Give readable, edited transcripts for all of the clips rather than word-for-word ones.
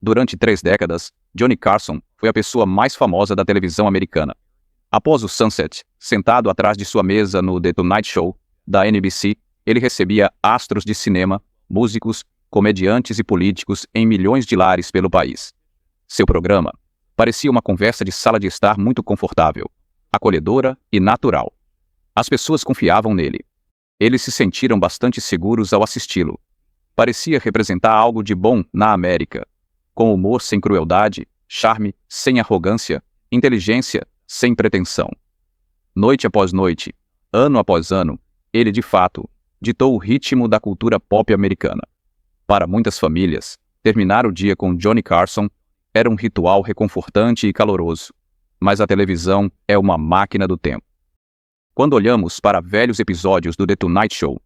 Durante 3 décadas, Johnny Carson foi a pessoa mais famosa da televisão americana. Após o Sunset, sentado atrás de sua mesa no The Tonight Show, da NBC, ele recebia astros de cinema, músicos, comediantes e políticos em milhões de lares pelo país. Seu programa parecia uma conversa de sala de estar muito confortável, acolhedora e natural. As pessoas confiavam nele. Eles se sentiram bastante seguros ao assisti-lo. Parecia representar algo de bom na América, com humor sem crueldade, charme sem arrogância, inteligência sem pretensão. Noite após noite, ano após ano, ele de fato ditou o ritmo da cultura pop americana. Para muitas famílias, terminar o dia com Johnny Carson era um ritual reconfortante e caloroso, mas a televisão é uma máquina do tempo. Quando olhamos para velhos episódios do The Tonight Show,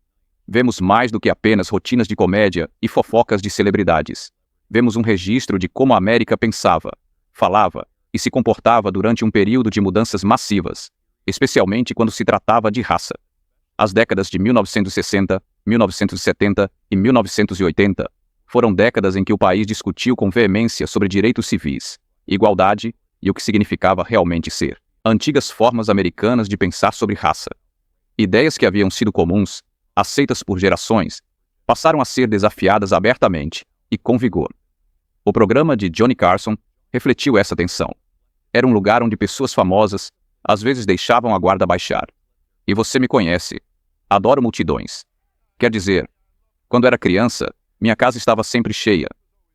vemos mais do que apenas rotinas de comédia e fofocas de celebridades. Vemos um registro de como a América pensava, falava e se comportava durante um período de mudanças massivas, especialmente quando se tratava de raça. As décadas de 1960, 1970 e 1980 foram décadas em que o país discutiu com veemência sobre direitos civis, igualdade e o que significava realmente ser. Antigas formas americanas de pensar sobre raça. Ideias que haviam sido comuns, aceitas por gerações, passaram a ser desafiadas abertamente e com vigor. O programa de Johnny Carson refletiu essa tensão. Era um lugar onde pessoas famosas às vezes deixavam a guarda baixar. E você me conhece. Adoro multidões. Quer dizer, quando era criança, minha casa estava sempre cheia.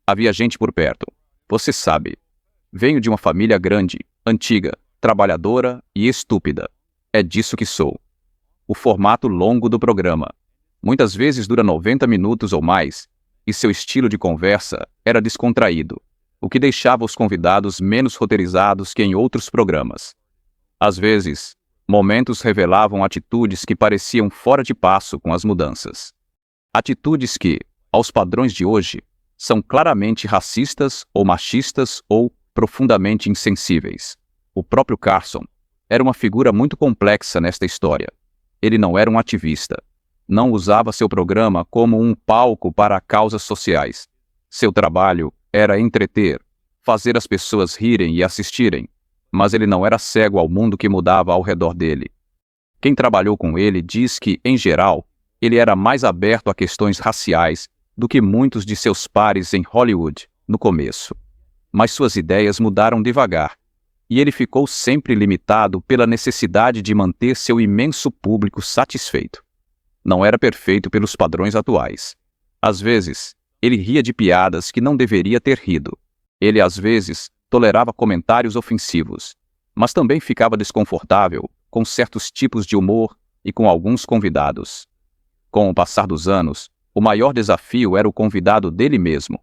Havia gente por perto. Você sabe. Venho de uma família grande, antiga, trabalhadora e estúpida. É disso que sou. O formato longo do programa. Muitas vezes dura 90 minutos ou mais, e seu estilo de conversa era descontraído, o que deixava os convidados menos roteirizados que em outros programas. Às vezes, momentos revelavam atitudes que pareciam fora de passo com as mudanças. Atitudes que, aos padrões de hoje, são claramente racistas ou machistas ou profundamente insensíveis. O próprio Carson era uma figura muito complexa nesta história. Ele não era um ativista. Não usava seu programa como um palco para causas sociais. Seu trabalho era entreter, fazer as pessoas rirem e assistirem, mas ele não era cego ao mundo que mudava ao redor dele. Quem trabalhou com ele diz que, em geral, ele era mais aberto a questões raciais do que muitos de seus pares em Hollywood no começo. Mas suas ideias mudaram devagar, e ele ficou sempre limitado pela necessidade de manter seu imenso público satisfeito. Não era perfeito pelos padrões atuais. Às vezes, ele ria de piadas que não deveria ter rido. Ele, às vezes, tolerava comentários ofensivos, mas também ficava desconfortável com certos tipos de humor e com alguns convidados. Com o passar dos anos, o maior desafio era o convidado dele mesmo.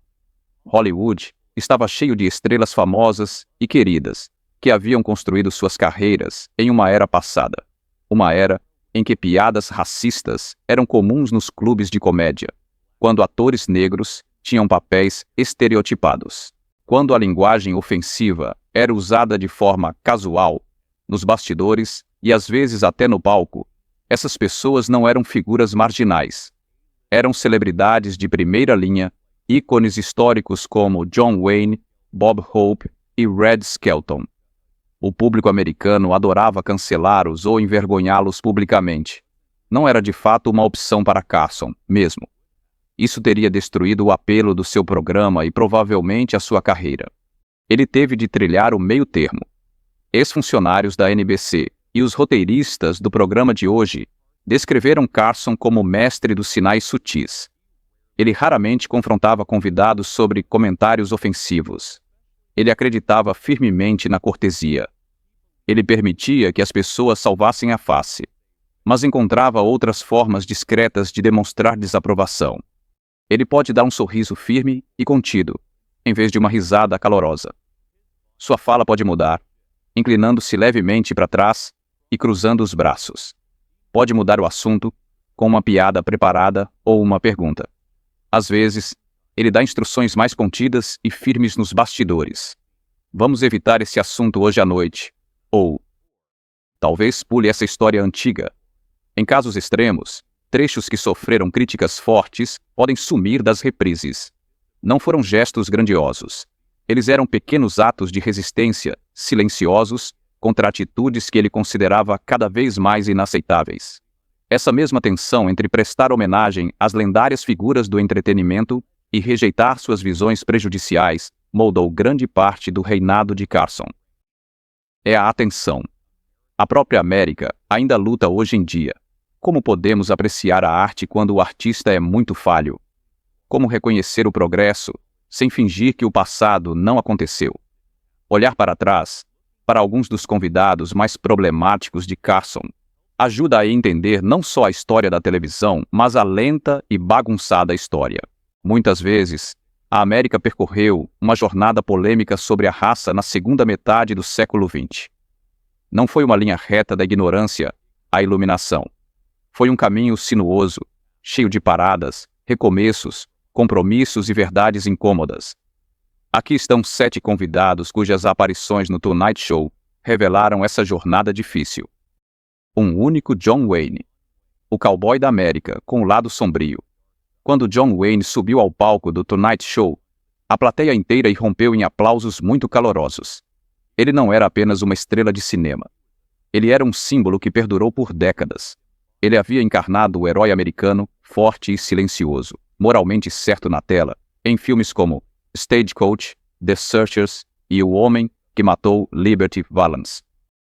Hollywood estava cheio de estrelas famosas e queridas, que haviam construído suas carreiras em uma era passada. Uma era em que piadas racistas eram comuns nos clubes de comédia, quando atores negros tinham papéis estereotipados. Quando a linguagem ofensiva era usada de forma casual, nos bastidores e às vezes até no palco, essas pessoas não eram figuras marginais. Eram celebridades de primeira linha, ícones históricos como John Wayne, Bob Hope e Red Skelton. O público americano adorava cancelá-los ou envergonhá-los publicamente. Não era de fato uma opção para Carson, mesmo. Isso teria destruído o apelo do seu programa e provavelmente a sua carreira. Ele teve de trilhar o meio termo. Ex-funcionários da NBC e os roteiristas do programa de hoje descreveram Carson como mestre dos sinais sutis. Ele raramente confrontava convidados sobre comentários ofensivos. Ele acreditava firmemente na cortesia. Ele permitia que as pessoas salvassem a face, mas encontrava outras formas discretas de demonstrar desaprovação. Ele pode dar um sorriso firme e contido, em vez de uma risada calorosa. Sua fala pode mudar, inclinando-se levemente para trás e cruzando os braços. Pode mudar o assunto, com uma piada preparada ou uma pergunta. Às vezes, ele dá instruções mais contidas e firmes nos bastidores. Vamos evitar esse assunto hoje à noite. Ou, talvez pule essa história antiga. Em casos extremos, trechos que sofreram críticas fortes podem sumir das reprises. Não foram gestos grandiosos. Eles eram pequenos atos de resistência, silenciosos, contra atitudes que ele considerava cada vez mais inaceitáveis. Essa mesma tensão entre prestar homenagem às lendárias figuras do entretenimento e rejeitar suas visões prejudiciais moldou grande parte do reinado de Carson. É a atenção. A própria América ainda luta hoje em dia. Como podemos apreciar a arte quando o artista é muito falho? Como reconhecer o progresso sem fingir que o passado não aconteceu? Olhar para trás, para alguns dos convidados mais problemáticos de Carson, ajuda a entender não só a história da televisão, mas a lenta e bagunçada história. Muitas vezes, a América percorreu uma jornada polêmica sobre a raça na segunda metade do século XX. Não foi uma linha reta da ignorância à iluminação. Foi um caminho sinuoso, cheio de paradas, recomeços, compromissos e verdades incômodas. Aqui estão 7 convidados cujas aparições no Tonight Show revelaram essa jornada difícil. Um único John Wayne, o cowboy da América com o lado sombrio. Quando John Wayne subiu ao palco do Tonight Show, a plateia inteira irrompeu em aplausos muito calorosos. Ele não era apenas uma estrela de cinema. Ele era um símbolo que perdurou por décadas. Ele havia encarnado o herói americano, forte e silencioso, moralmente certo na tela, em filmes como Stagecoach, The Searchers e O Homem que Matou Liberty Valance.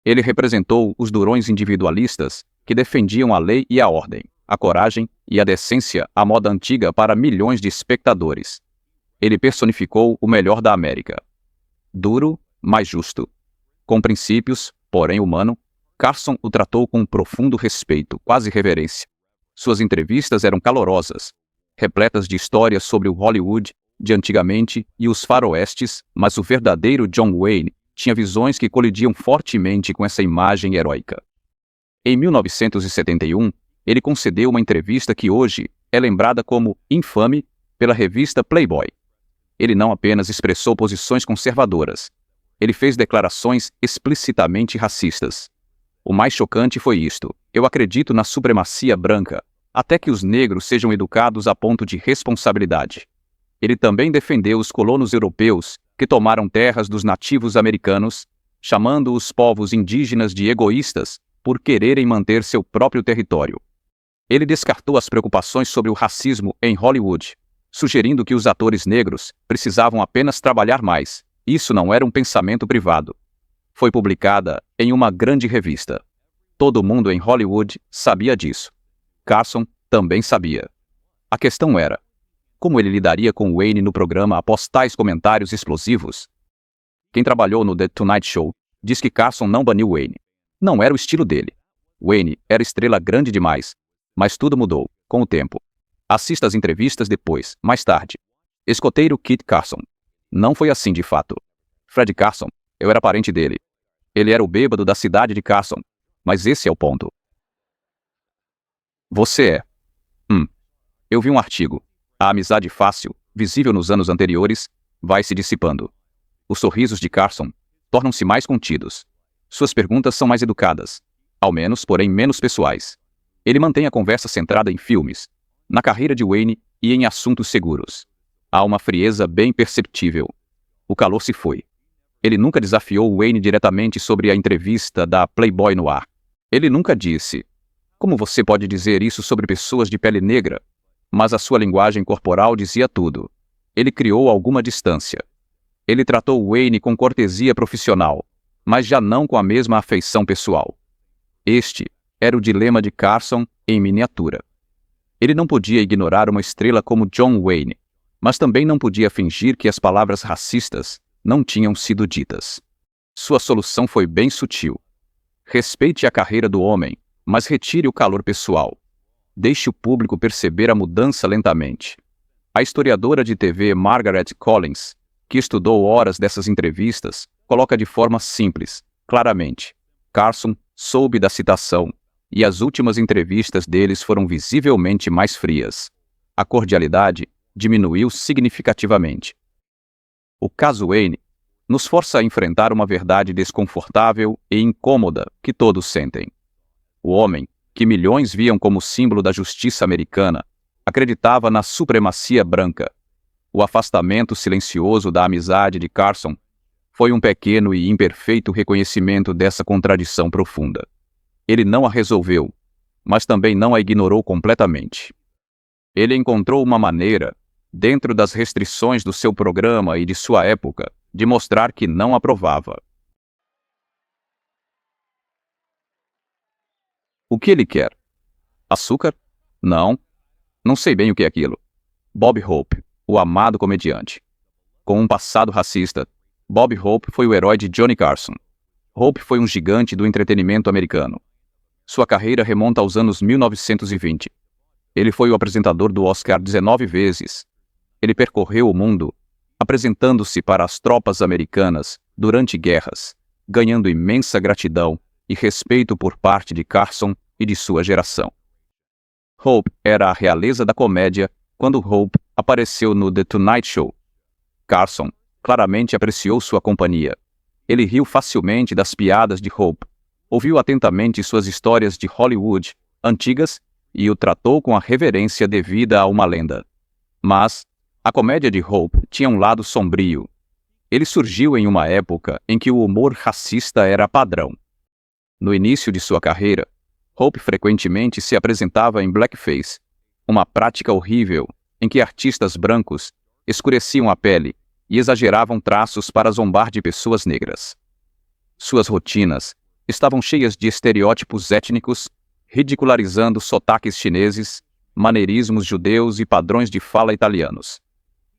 Ele representou os durões individualistas que defendiam a lei e a ordem, a coragem e a decência à moda antiga para milhões de espectadores. Ele personificou o melhor da América. Duro, mas justo. Com princípios, porém humano, Carson o tratou com um profundo respeito, quase reverência. Suas entrevistas eram calorosas, repletas de histórias sobre o Hollywood de antigamente e os faroestes, mas o verdadeiro John Wayne tinha visões que colidiam fortemente com essa imagem heróica. Em 1971, ele concedeu uma entrevista que hoje é lembrada como infame pela revista Playboy. Ele não apenas expressou posições conservadoras, ele fez declarações explicitamente racistas. O mais chocante foi isto: eu acredito na supremacia branca, até que os negros sejam educados a ponto de responsabilidade. Ele também defendeu os colonos europeus que tomaram terras dos nativos americanos, chamando os povos indígenas de egoístas por quererem manter seu próprio território. Ele descartou as preocupações sobre o racismo em Hollywood, sugerindo que os atores negros precisavam apenas trabalhar mais. Isso não era um pensamento privado. Foi publicada em uma grande revista. Todo mundo em Hollywood sabia disso. Carson também sabia. A questão era: como ele lidaria com Wayne no programa após tais comentários explosivos? Quem trabalhou no The Tonight Show diz que Carson não baniu Wayne. Não era o estilo dele. Wayne era estrela grande demais. Mas tudo mudou, com o tempo. Assista às entrevistas depois, mais tarde. Escoteiro Kit Carson. Não foi assim de fato. Fred Carson, eu era parente dele. Ele era o bêbado da cidade de Carson. Mas esse é o ponto. Você é. Eu vi um artigo. A amizade fácil, visível nos anos anteriores, vai se dissipando. Os sorrisos de Carson tornam-se mais contidos. Suas perguntas são mais educadas, ao menos, porém, menos pessoais. Ele mantém a conversa centrada em filmes, na carreira de Wayne e em assuntos seguros. Há uma frieza bem perceptível. O calor se foi. Ele nunca desafiou Wayne diretamente sobre a entrevista da Playboy no ar. Ele nunca disse: "Como você pode dizer isso sobre pessoas de pele negra?" Mas a sua linguagem corporal dizia tudo. Ele criou alguma distância. Ele tratou Wayne com cortesia profissional, mas já não com a mesma afeição pessoal. Este era o dilema de Carson em miniatura. Ele não podia ignorar uma estrela como John Wayne, mas também não podia fingir que as palavras racistas não tinham sido ditas. Sua solução foi bem sutil. Respeite a carreira do homem, mas retire o calor pessoal. Deixe o público perceber a mudança lentamente. A historiadora de TV Margaret Collins, que estudou horas dessas entrevistas, coloca de forma simples, claramente: Carson soube da citação, e as últimas entrevistas deles foram visivelmente mais frias. A cordialidade diminuiu significativamente. O caso Wayne nos força a enfrentar uma verdade desconfortável e incômoda que todos sentem. O homem, que milhões viam como símbolo da justiça americana, acreditava na supremacia branca. O afastamento silencioso da amizade de Carson foi um pequeno e imperfeito reconhecimento dessa contradição profunda. Ele não a resolveu, mas também não a ignorou completamente. Ele encontrou uma maneira, dentro das restrições do seu programa e de sua época, de mostrar que não aprovava. O que ele quer? Açúcar? Não. Não sei bem o que é aquilo. Bob Hope, o amado comediante. Com um passado racista, Bob Hope foi o herói de Johnny Carson. Hope foi um gigante do entretenimento americano. Sua carreira remonta aos anos 1920. Ele foi o apresentador do Oscar 19 vezes. Ele percorreu o mundo, apresentando-se para as tropas americanas durante guerras, ganhando imensa gratidão e respeito por parte de Carson e de sua geração. Hope era a realeza da comédia quando Hope apareceu no The Tonight Show. Carson claramente apreciou sua companhia. Ele riu facilmente das piadas de Hope, ouviu atentamente suas histórias de Hollywood antigas e o tratou com a reverência devida a uma lenda. Mas a comédia de Hope tinha um lado sombrio. Ele surgiu em uma época em que o humor racista era padrão. No início de sua carreira, Hope frequentemente se apresentava em blackface, uma prática horrível em que artistas brancos escureciam a pele e exageravam traços para zombar de pessoas negras. Suas rotinas estavam cheias de estereótipos étnicos, ridicularizando sotaques chineses, maneirismos judeus e padrões de fala italianos.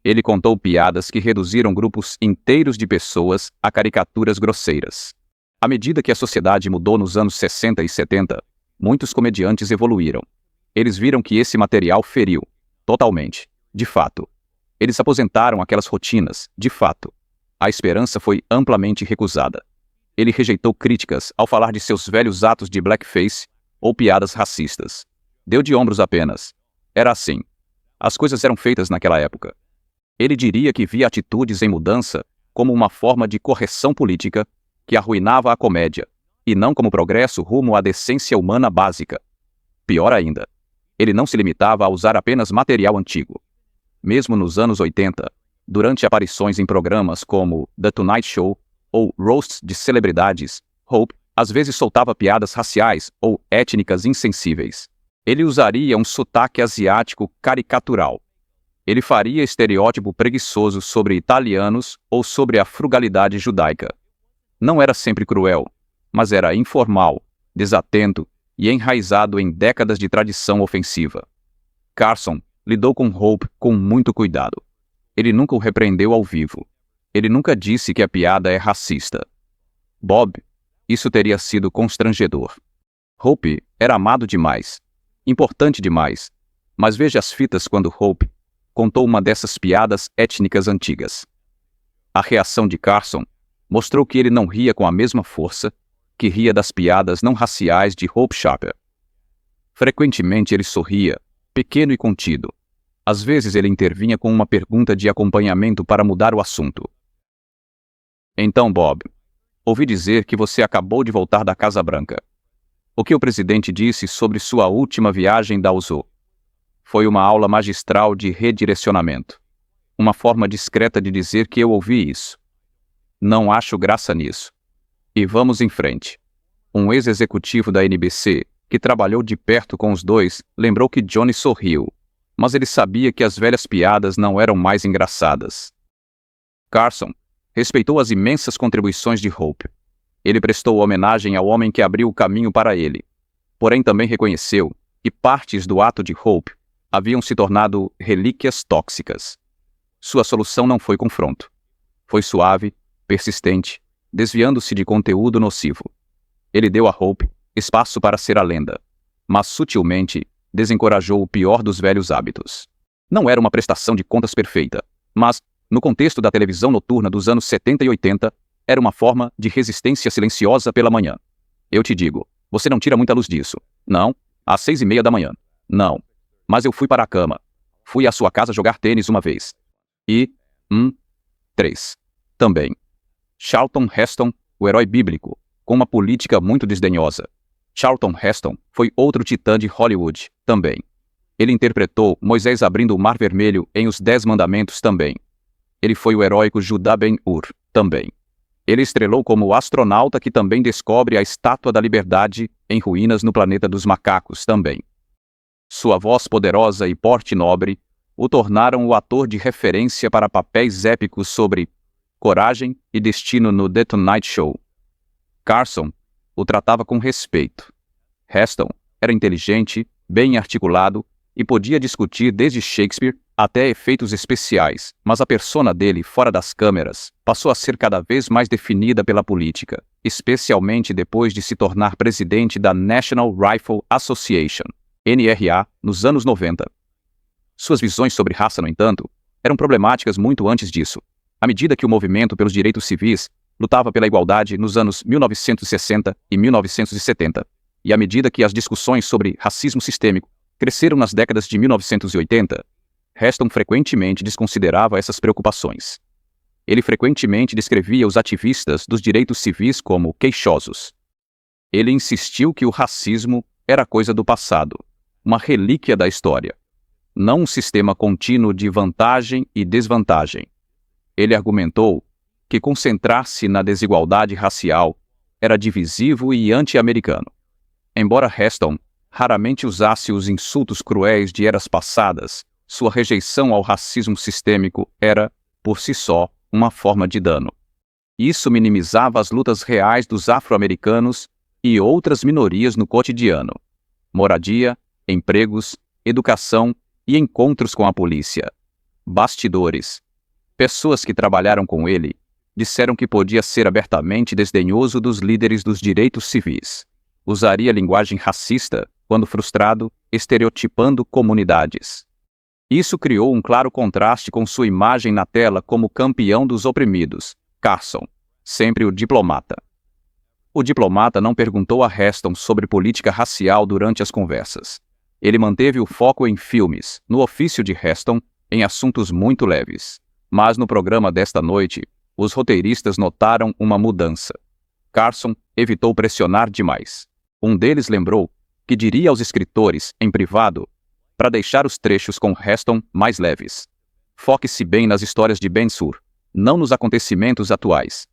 Ele contou piadas que reduziram grupos inteiros de pessoas a caricaturas grosseiras. À medida que a sociedade mudou nos anos 60 e 70, muitos comediantes evoluíram. Eles viram que esse material feriu, totalmente, de fato. Eles aposentaram aquelas rotinas, de fato. A esperança foi amplamente recusada. Ele rejeitou críticas ao falar de seus velhos atos de blackface ou piadas racistas. Deu de ombros apenas. Era assim. As coisas eram feitas naquela época. Ele diria que via atitudes em mudança como uma forma de correção política que arruinava a comédia, e não como progresso rumo à decência humana básica. Pior ainda, ele não se limitava a usar apenas material antigo. Mesmo nos anos 80, durante aparições em programas como The Tonight Show ou roasts de celebridades, Hope às vezes soltava piadas raciais ou étnicas insensíveis. Ele usaria um sotaque asiático caricatural. Ele faria estereótipo preguiçoso sobre italianos ou sobre a frugalidade judaica. Não era sempre cruel, mas era informal, desatento e enraizado em décadas de tradição ofensiva. Carson lidou com Hope com muito cuidado. Ele nunca o repreendeu ao vivo. Ele nunca disse que a piada é racista. Bob, isso teria sido constrangedor. Hope era amado demais, importante demais, mas veja as fitas quando Hope contou uma dessas piadas étnicas antigas. A reação de Carson mostrou que ele não ria com a mesma força que ria das piadas não raciais de Hope Sharper. Frequentemente ele sorria, pequeno e contido. Às vezes ele intervinha com uma pergunta de acompanhamento para mudar o assunto. Então, Bob, ouvi dizer que você acabou de voltar da Casa Branca. O que o presidente disse sobre sua última viagem da usou? Foi uma aula magistral de redirecionamento. Uma forma discreta de dizer que eu ouvi isso. Não acho graça nisso. E vamos em frente. Um ex-executivo da NBC, que trabalhou de perto com os dois, lembrou que Johnny sorriu, mas ele sabia que as velhas piadas não eram mais engraçadas. Carson respeitou as imensas contribuições de Hope. Ele prestou homenagem ao homem que abriu o caminho para ele, porém também reconheceu que partes do ato de Hope haviam se tornado relíquias tóxicas. Sua solução não foi confronto. Foi suave, persistente, desviando-se de conteúdo nocivo. Ele deu a Hope espaço para ser a lenda, mas sutilmente desencorajou o pior dos velhos hábitos. Não era uma prestação de contas perfeita, mas, no contexto da televisão noturna dos anos 70 e 80, era uma forma de resistência silenciosa pela manhã. Eu te digo, você não tira muita luz disso. Não, às 6:30 da manhã. Não. Mas eu fui para a cama. Fui à sua casa jogar tênis uma vez. E, 3. Também. Charlton Heston, o herói bíblico, com uma política muito desdenhosa. Charlton Heston foi outro titã de Hollywood, também. Ele interpretou Moisés abrindo o Mar Vermelho em Os 10 Mandamentos também. Ele foi o heróico Judá Ben-Hur também. Ele estrelou como o astronauta que também descobre a Estátua da Liberdade em ruínas no planeta dos macacos também. Sua voz poderosa e porte nobre o tornaram o ator de referência para papéis épicos sobre coragem e destino no The Tonight Show. Carson o tratava com respeito. Heston era inteligente, bem articulado e podia discutir desde Shakespeare até efeitos especiais, mas a persona dele fora das câmeras passou a ser cada vez mais definida pela política, especialmente depois de se tornar presidente da National Rifle Association, NRA, nos anos 90. Suas visões sobre raça, no entanto, eram problemáticas muito antes disso. À medida que o movimento pelos direitos civis lutava pela igualdade nos anos 1960 e 1970, e à medida que as discussões sobre racismo sistêmico cresceram nas décadas de 1980, Heston frequentemente desconsiderava essas preocupações. Ele frequentemente descrevia os ativistas dos direitos civis como queixosos. Ele insistiu que o racismo era coisa do passado, uma relíquia da história, não um sistema contínuo de vantagem e desvantagem. Ele argumentou que concentrar-se na desigualdade racial era divisivo e anti-americano. Embora Heston raramente usasse os insultos cruéis de eras passadas, sua rejeição ao racismo sistêmico era, por si só, uma forma de dano. Isso minimizava as lutas reais dos afro-americanos e outras minorias no cotidiano: moradia, empregos, educação e encontros com a polícia. Bastidores. Pessoas que trabalharam com ele disseram que podia ser abertamente desdenhoso dos líderes dos direitos civis. Usaria linguagem racista quando frustrado, estereotipando comunidades. Isso criou um claro contraste com sua imagem na tela como campeão dos oprimidos, Carson, sempre o diplomata. O diplomata não perguntou a Heston sobre política racial durante as conversas. Ele manteve o foco em filmes, no ofício de Heston, em assuntos muito leves. Mas no programa desta noite, os roteiristas notaram uma mudança. Carson evitou pressionar demais. Um deles lembrou que diria aos escritores, em privado, para deixar os trechos com Heston mais leves. Foque-se bem nas histórias de Ben-Hur, não nos acontecimentos atuais.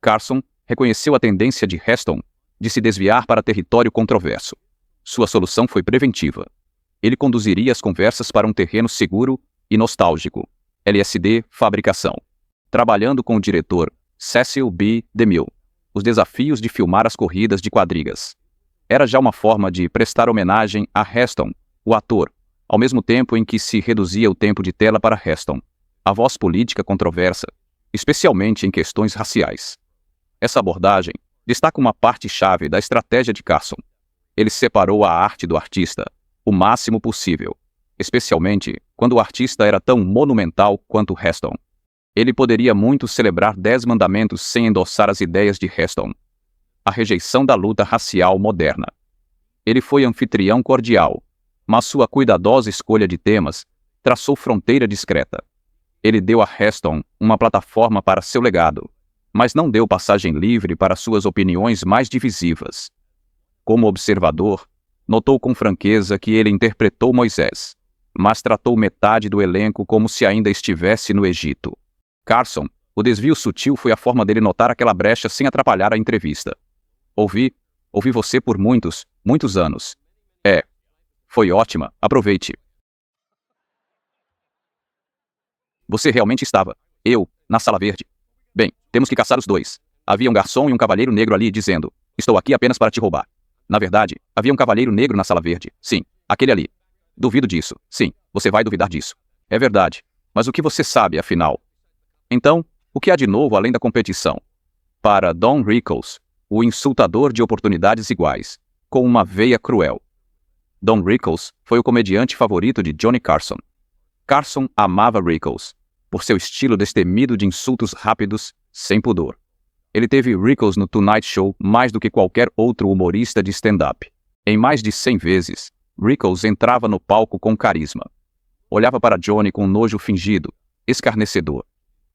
Carson reconheceu a tendência de Heston de se desviar para território controverso. Sua solução foi preventiva. Ele conduziria as conversas para um terreno seguro e nostálgico. LSD Fabricação. Trabalhando com o diretor Cecil B. DeMille. Os desafios de filmar as corridas de quadrigas. Era já uma forma de prestar homenagem a Heston, o ator, ao mesmo tempo em que se reduzia o tempo de tela para Heston, a voz política controversa, especialmente em questões raciais. Essa abordagem destaca uma parte-chave da estratégia de Carson. Ele separou a arte do artista o máximo possível, especialmente quando o artista era tão monumental quanto Heston. Ele poderia muito celebrar 10 mandamentos sem endossar as ideias de Heston. A rejeição da luta racial moderna. Ele foi anfitrião cordial, mas sua cuidadosa escolha de temas traçou fronteira discreta. Ele deu a Heston uma plataforma para seu legado, mas não deu passagem livre para suas opiniões mais divisivas. Como observador, notou com franqueza que ele interpretou Moisés, mas tratou metade do elenco como se ainda estivesse no Egito. Carson, o desvio sutil foi a forma dele notar aquela brecha sem atrapalhar a entrevista. Ouvi você por muitos anos. Foi ótima, aproveite. Você realmente estava, na sala verde. Bem, temos que caçar os dois. Havia um garçom e um cavalheiro negro ali dizendo, estou aqui apenas para te roubar. Na verdade, havia um cavalheiro negro na sala verde. Sim, aquele ali. Duvido disso. Sim, você vai duvidar disso. É verdade. Mas o que você sabe, afinal? Então, o que há de novo além da competição? Para Don Rickles, o insultador de oportunidades iguais, com uma veia cruel. Don Rickles foi o comediante favorito de Johnny Carson. Carson amava Rickles, por seu estilo destemido de insultos rápidos, sem pudor. Ele teve Rickles no Tonight Show mais do que qualquer outro humorista de stand-up. Em mais de 100 vezes, Rickles entrava no palco com carisma. Olhava para Johnny com nojo fingido, escarnecedor,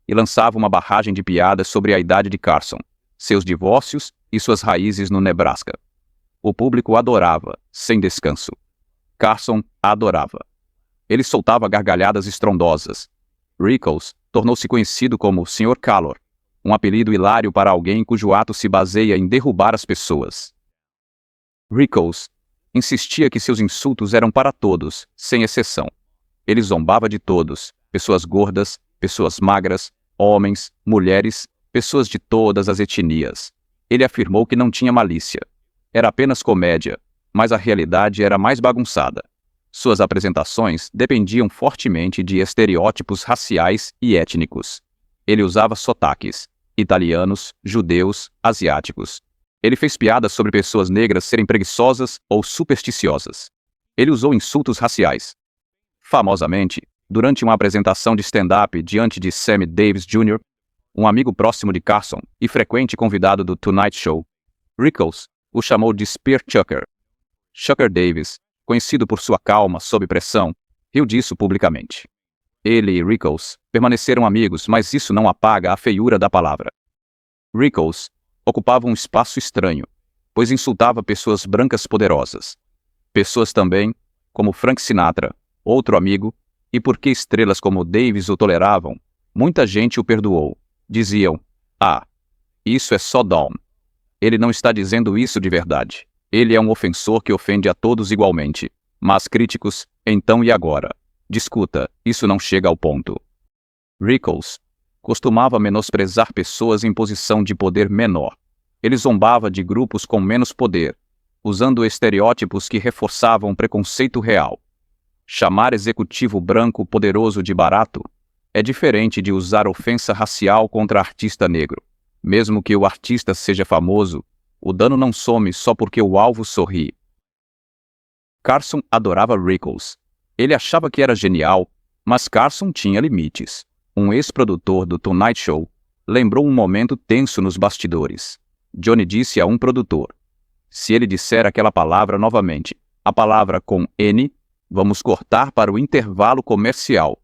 e lançava uma barragem de piadas sobre a idade de Carson, seus divórcios e suas raízes no Nebraska. O público adorava, sem descanso. Carson adorava. Ele soltava gargalhadas estrondosas. Rickles tornou-se conhecido como Sr. Calor, um apelido hilário para alguém cujo ato se baseia em derrubar as pessoas. Rickles insistia que seus insultos eram para todos, sem exceção. Ele zombava de todos, pessoas gordas, pessoas magras, homens, mulheres, pessoas de todas as etnias. Ele afirmou que não tinha malícia. Era apenas comédia, mas a realidade era mais bagunçada. Suas apresentações dependiam fortemente de estereótipos raciais e étnicos. Ele usava sotaques: italianos, judeus, asiáticos. Ele fez piadas sobre pessoas negras serem preguiçosas ou supersticiosas. Ele usou insultos raciais. Famosamente, durante uma apresentação de stand-up diante de Sammy Davis Jr., um amigo próximo de Carson e frequente convidado do Tonight Show, Rickles o chamou de Spear Chucker. Chucker Davis, conhecido por sua calma sob pressão, riu disso publicamente. Ele e Rickles permaneceram amigos, mas isso não apaga a feiura da palavra. Rickles ocupava um espaço estranho, pois insultava pessoas brancas poderosas. Pessoas também, como Frank Sinatra, outro amigo, e porque estrelas como Davis o toleravam, muita gente o perdoou. Diziam: "Ah, isso é só Dom. Ele não está dizendo isso de verdade. Ele é um ofensor que ofende a todos igualmente." Mas críticos, então e agora? Discuta, isso não chega ao ponto. Rickles costumava menosprezar pessoas em posição de poder menor. Ele zombava de grupos com menos poder, usando estereótipos que reforçavam preconceito real. Chamar executivo branco poderoso de barato é diferente de usar ofensa racial contra artista negro. Mesmo que o artista seja famoso, o dano não some só porque o alvo sorri. Carson adorava Rickles. Ele achava que era genial, mas Carson tinha limites. Um ex-produtor do Tonight Show lembrou um momento tenso nos bastidores. Johnny disse a um produtor: "Se ele disser aquela palavra novamente, a palavra com N, vamos cortar para o intervalo comercial."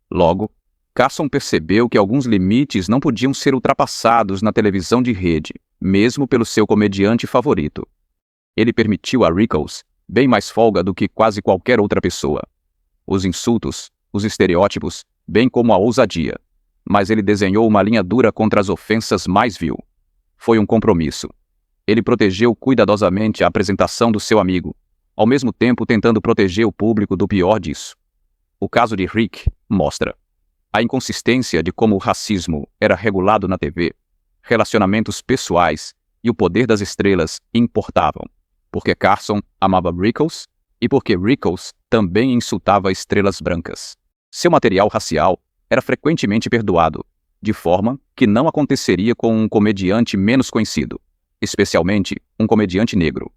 Logo, Carson percebeu que alguns limites não podiam ser ultrapassados na televisão de rede, mesmo pelo seu comediante favorito. Ele permitiu a Rickles bem mais folga do que quase qualquer outra pessoa. Os insultos, os estereótipos, bem como a ousadia. Mas ele desenhou uma linha dura contra as ofensas mais vil. Foi um compromisso. Ele protegeu cuidadosamente a apresentação do seu amigo, ao mesmo tempo tentando proteger o público do pior disso. O caso de Rick mostra a inconsistência de como o racismo era regulado na TV, relacionamentos pessoais e o poder das estrelas importavam, porque Carson amava Rickles e porque Rickles também insultava estrelas brancas. Seu material racial era frequentemente perdoado, de forma que não aconteceria com um comediante menos conhecido, especialmente um comediante negro.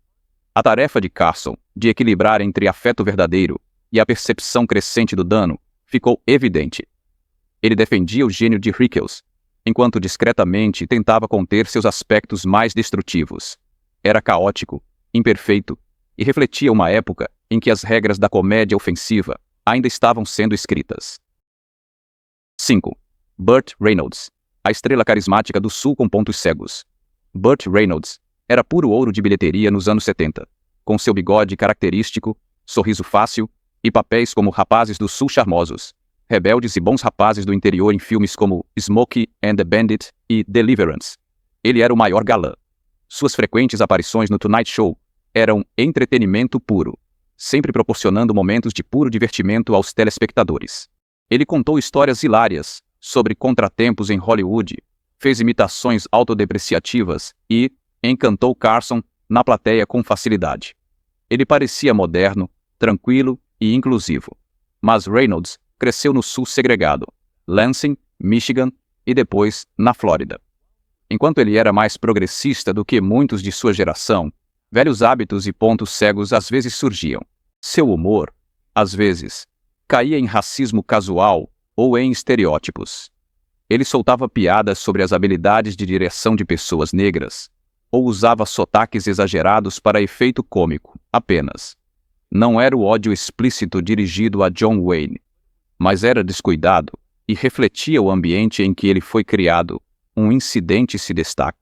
A tarefa de Carson de equilibrar entre afeto verdadeiro e a percepção crescente do dano ficou evidente. Ele defendia o gênio de Rickles, enquanto discretamente tentava conter seus aspectos mais destrutivos. Era caótico, imperfeito e refletia uma época em que as regras da comédia ofensiva ainda estavam sendo escritas. 5. Burt Reynolds, a estrela carismática do Sul com pontos cegos. Burt Reynolds era puro ouro de bilheteria nos anos 70, com seu bigode característico, sorriso fácil e papéis como rapazes do Sul charmosos, rebeldes e bons rapazes do interior em filmes como Smokey and the Bandit e Deliverance. Ele era o maior galã. Suas frequentes aparições no Tonight Show eram entretenimento puro, sempre proporcionando momentos de puro divertimento aos telespectadores. Ele contou histórias hilárias sobre contratempos em Hollywood, fez imitações autodepreciativas e encantou Carson na plateia com facilidade. Ele parecia moderno, tranquilo e inclusivo. Mas Reynolds cresceu no sul segregado, Lansing, Michigan e depois na Flórida. Enquanto ele era mais progressista do que muitos de sua geração, velhos hábitos e pontos cegos às vezes surgiam. Seu humor, às vezes, caía em racismo casual ou em estereótipos. Ele soltava piadas sobre as habilidades de direção de pessoas negras, ou usava sotaques exagerados para efeito cômico, apenas. Não era o ódio explícito dirigido a John Wayne, mas era descuidado e refletia o ambiente em que ele foi criado. Um incidente se destaca.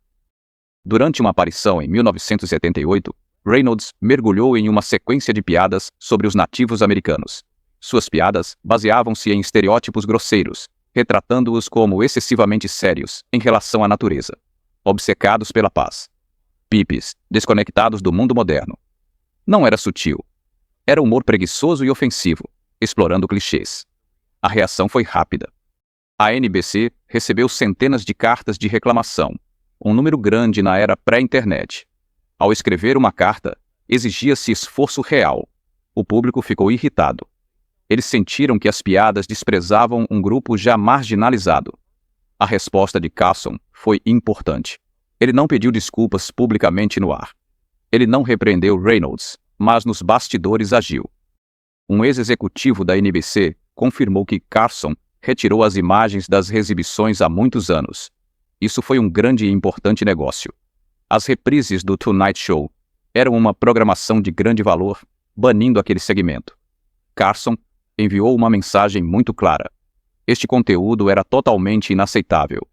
Durante uma aparição em 1978, Reynolds mergulhou em uma sequência de piadas sobre os nativos americanos. Suas piadas baseavam-se em estereótipos grosseiros, retratando-os como excessivamente sérios em relação à natureza, obcecados pela paz. Pipes, desconectados do mundo moderno. Não era sutil. Era humor preguiçoso e ofensivo, explorando clichês. A reação foi rápida. A NBC recebeu centenas de cartas de reclamação, um número grande na era pré-internet. Ao escrever uma carta, exigia-se esforço real. O público ficou irritado. Eles sentiram que as piadas desprezavam um grupo já marginalizado. A resposta de Carson foi importante. Ele não pediu desculpas publicamente no ar. Ele não repreendeu Reynolds, mas nos bastidores agiu. Um ex-executivo da NBC confirmou que Carson retirou as imagens das exibições há muitos anos. Isso foi um grande e importante negócio. As reprises do Tonight Show eram uma programação de grande valor, banindo aquele segmento. Carson enviou uma mensagem muito clara. Este conteúdo era totalmente inaceitável.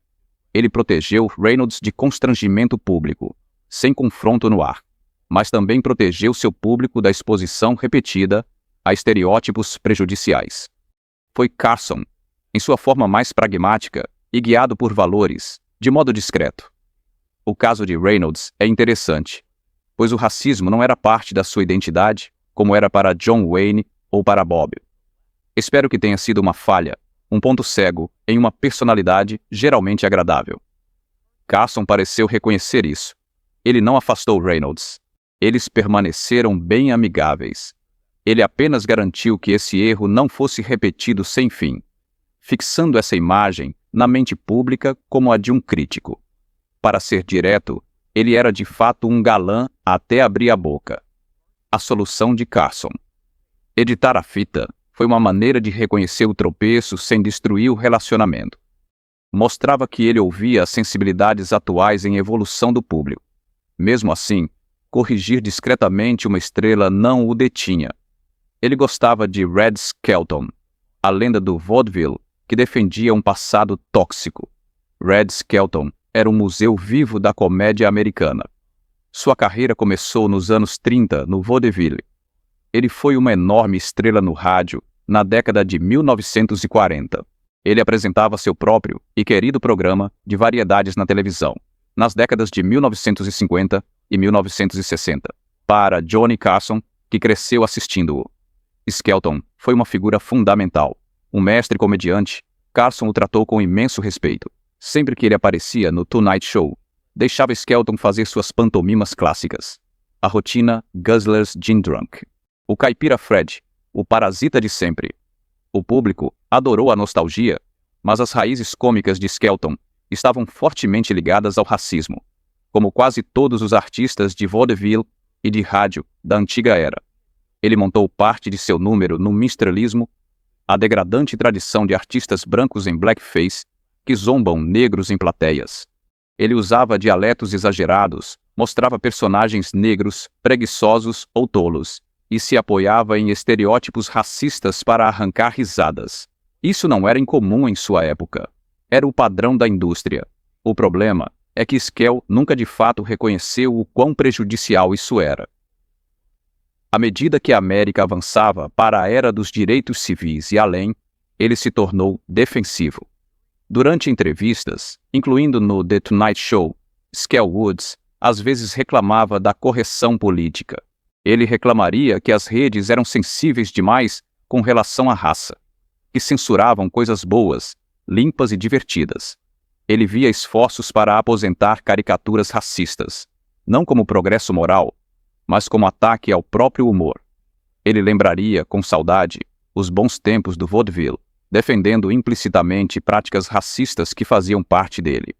Ele protegeu Reynolds de constrangimento público, sem confronto no ar, mas também protegeu seu público da exposição repetida a estereótipos prejudiciais. Foi Carson, em sua forma mais pragmática e guiado por valores, de modo discreto. O caso de Reynolds é interessante, pois o racismo não era parte da sua identidade, como era para John Wayne ou para Bob. Espero que tenha sido uma falha, um ponto cego em uma personalidade geralmente agradável. Carson pareceu reconhecer isso. Ele não afastou Reynolds. Eles permaneceram bem amigáveis. Ele apenas garantiu que esse erro não fosse repetido sem fim, fixando essa imagem na mente pública como a de um crítico. Para ser direto, ele era de fato um galã até abrir a boca. A solução de Carson. Editar a fita foi uma maneira de reconhecer o tropeço sem destruir o relacionamento. Mostrava que ele ouvia as sensibilidades atuais em evolução do público. Mesmo assim, corrigir discretamente uma estrela não o detinha. Ele gostava de Red Skelton, a lenda do vaudeville que defendia um passado tóxico. Red Skelton era um museu vivo da comédia americana. Sua carreira começou nos anos 30 no vaudeville. Ele foi uma enorme estrela no rádio na década de 1940. Ele apresentava seu próprio e querido programa de variedades na televisão, nas décadas de 1950 e 1960, para Johnny Carson, que cresceu assistindo-o. Skelton foi uma figura fundamental. Um mestre comediante, Carson o tratou com imenso respeito. Sempre que ele aparecia no Tonight Show, deixava Skelton fazer suas pantomimas clássicas. A rotina Guzzler's Gin Drunk. O caipira Fred, o parasita de sempre. O público adorou a nostalgia, mas as raízes cômicas de Skelton estavam fortemente ligadas ao racismo, como quase todos os artistas de vaudeville e de rádio da antiga era. Ele montou parte de seu número no minstrelismo, a degradante tradição de artistas brancos em blackface que zombam negros em plateias. Ele usava dialetos exagerados, mostrava personagens negros, preguiçosos ou tolos, e se apoiava em estereótipos racistas para arrancar risadas. Isso não era incomum em sua época. Era o padrão da indústria. O problema é que Skel nunca de fato reconheceu o quão prejudicial isso era. À medida que a América avançava para a era dos direitos civis e além, ele se tornou defensivo. Durante entrevistas, incluindo no The Tonight Show, Skel Woods às vezes reclamava da correção política. Ele reclamaria que as redes eram sensíveis demais com relação à raça, que censuravam coisas boas, limpas e divertidas. Ele via esforços para aposentar caricaturas racistas, não como progresso moral, mas como ataque ao próprio humor. Ele lembraria, com saudade, os bons tempos do vaudeville, defendendo implicitamente práticas racistas que faziam parte dele.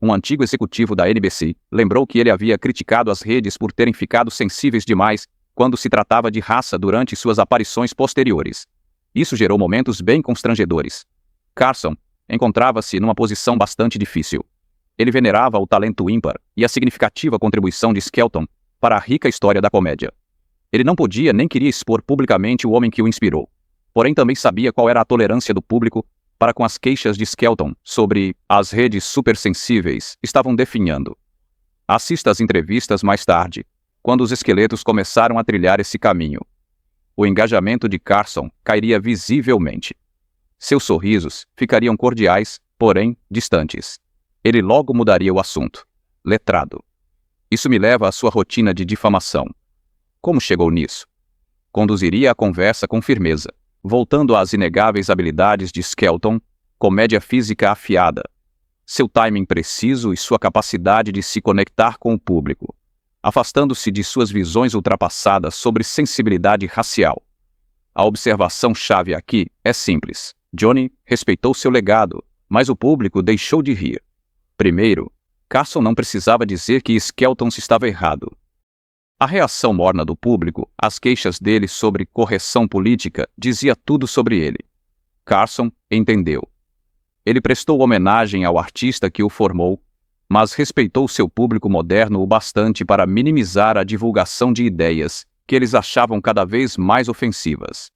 Um antigo executivo da NBC lembrou que ele havia criticado as redes por terem ficado sensíveis demais quando se tratava de raça durante suas aparições posteriores. Isso gerou momentos bem constrangedores. Carson encontrava-se numa posição bastante difícil. Ele venerava o talento ímpar e a significativa contribuição de Skelton para a rica história da comédia. Ele não podia nem queria expor publicamente o homem que o inspirou. Porém também sabia qual era a tolerância do público para com as queixas de Skelton sobre as redes supersensíveis estavam definhando. Assista às entrevistas mais tarde, quando os esqueletos começaram a trilhar esse caminho. o engajamento de Carson cairia visivelmente. Seus sorrisos ficariam cordiais, porém distantes. Ele logo mudaria o assunto. Letrado. Isso me leva à sua rotina de difamação. Como chegou nisso? Conduziria a conversa com firmeza, voltando às inegáveis habilidades de Skelton, comédia física afiada, seu timing preciso e sua capacidade de se conectar com o público, afastando-se de suas visões ultrapassadas sobre sensibilidade racial. A observação-chave aqui é simples. Johnny respeitou seu legado, mas o público deixou de rir. Primeiro, Carson não precisava dizer que Skelton estava errado. A reação morna do público às queixas dele sobre correção política dizia tudo sobre ele. Carson entendeu. Ele prestou homenagem ao artista que o formou, mas respeitou seu público moderno o bastante para minimizar a divulgação de ideias que eles achavam cada vez mais ofensivas.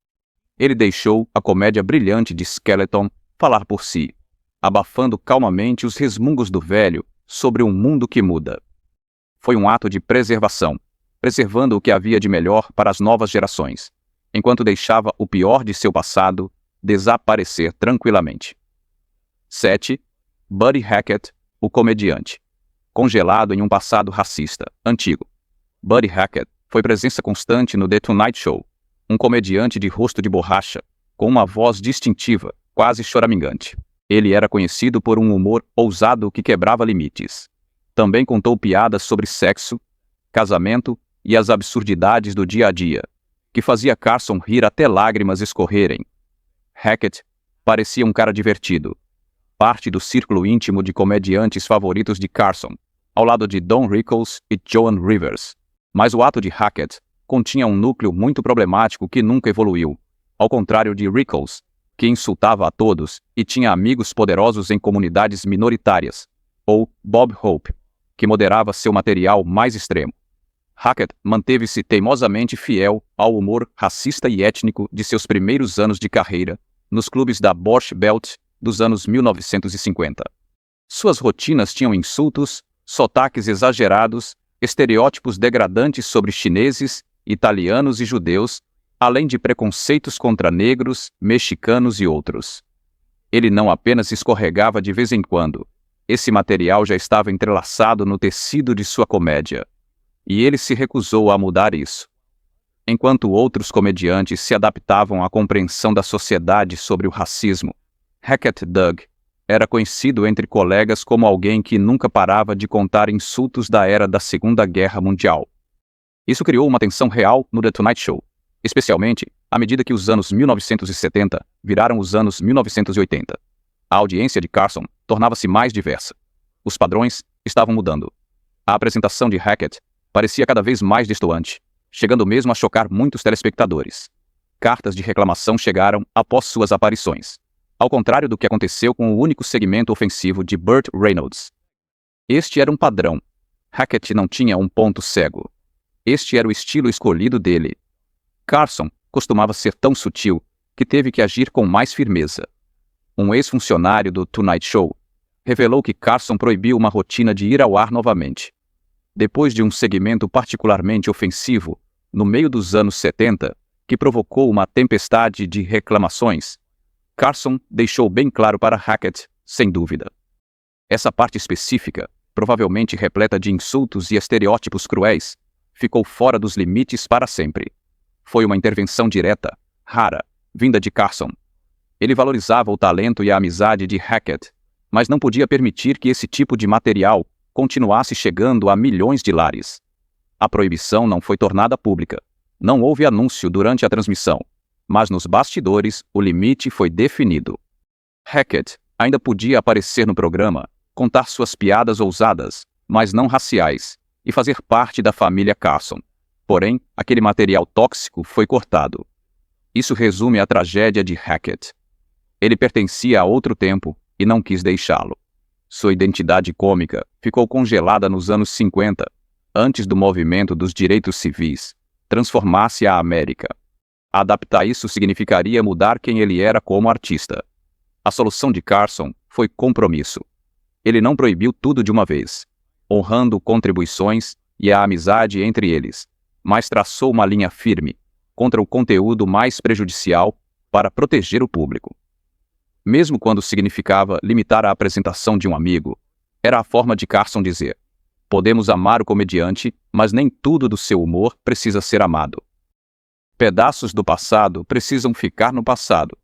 Ele deixou a comédia brilhante de Skelton falar por si, abafando calmamente os resmungos do velho sobre um mundo que muda. Foi um ato de preservação, preservando o que havia de melhor para as novas gerações, enquanto deixava o pior de seu passado desaparecer tranquilamente. 7. Buddy Hackett, o comediante. Congelado em um passado racista, antigo. Buddy Hackett foi presença constante no The Tonight Show, um comediante de rosto de borracha, com uma voz distintiva, quase choramingante. Ele era conhecido por um humor ousado que quebrava limites. Também contou piadas sobre sexo, casamento e as absurdidades do dia a dia, que fazia Carson rir até lágrimas escorrerem. Hackett parecia um cara divertido, parte do círculo íntimo de comediantes favoritos de Carson, ao lado de Don Rickles e Joan Rivers. Mas o ato de Hackett continha um núcleo muito problemático que nunca evoluiu, ao contrário de Rickles, que insultava a todos e tinha amigos poderosos em comunidades minoritárias, ou Bob Hope, que moderava seu material mais extremo. Hackett manteve-se teimosamente fiel ao humor racista e étnico de seus primeiros anos de carreira, nos clubes da Borscht Belt dos anos 1950. Suas rotinas tinham insultos, sotaques exagerados, estereótipos degradantes sobre chineses, italianos e judeus, além de preconceitos contra negros, mexicanos e outros. Ele não apenas escorregava de vez em quando. Esse material já estava entrelaçado no tecido de sua comédia. E ele se recusou a mudar isso. Enquanto outros comediantes se adaptavam à compreensão da sociedade sobre o racismo, Hackett Doug era conhecido entre colegas como alguém que nunca parava de contar insultos da era da Segunda Guerra Mundial. Isso criou uma tensão real no The Tonight Show, especialmente à medida que os anos 1970 viraram os anos 1980. A audiência de Carson tornava-se mais diversa. Os padrões estavam mudando. A apresentação de Hackett parecia cada vez mais destoante, chegando mesmo a chocar muitos telespectadores. Cartas de reclamação chegaram após suas aparições, ao contrário do que aconteceu com o único segmento ofensivo de Burt Reynolds. Este era um padrão. Hackett não tinha um ponto cego. Este era o estilo escolhido dele. Carson costumava ser tão sutil que teve que agir com mais firmeza. Um ex-funcionário do Tonight Show revelou que Carson proibiu uma rotina de ir ao ar novamente. Depois de um segmento particularmente ofensivo, no meio dos anos 70, que provocou uma tempestade de reclamações, Carson deixou bem claro para Hackett, sem dúvida. Essa parte específica, provavelmente repleta de insultos e estereótipos cruéis, ficou fora dos limites para sempre. Foi uma intervenção direta, rara, vinda de Carson. Ele valorizava o talento e a amizade de Hackett, mas não podia permitir que esse tipo de material continuasse chegando a milhões de lares. A proibição não foi tornada pública. Não houve anúncio durante a transmissão, mas nos bastidores o limite foi definido. Hackett ainda podia aparecer no programa, contar suas piadas ousadas, mas não raciais, e fazer parte da família Carson. Porém, aquele material tóxico foi cortado. Isso resume a tragédia de Hackett. Ele pertencia a outro tempo e não quis deixá-lo. Sua identidade cômica ficou congelada nos anos 50, antes do movimento dos direitos civis transformasse a América. Adaptar isso significaria mudar quem ele era como artista. A solução de Carson foi compromisso. Ele não proibiu tudo de uma vez, honrando contribuições e a amizade entre eles, mas traçou uma linha firme, contra o conteúdo mais prejudicial para proteger o público. Mesmo quando significava limitar a apresentação de um amigo, era a forma de Carson dizer: podemos amar o comediante, mas nem tudo do seu humor precisa ser amado. Pedaços do passado precisam ficar no passado,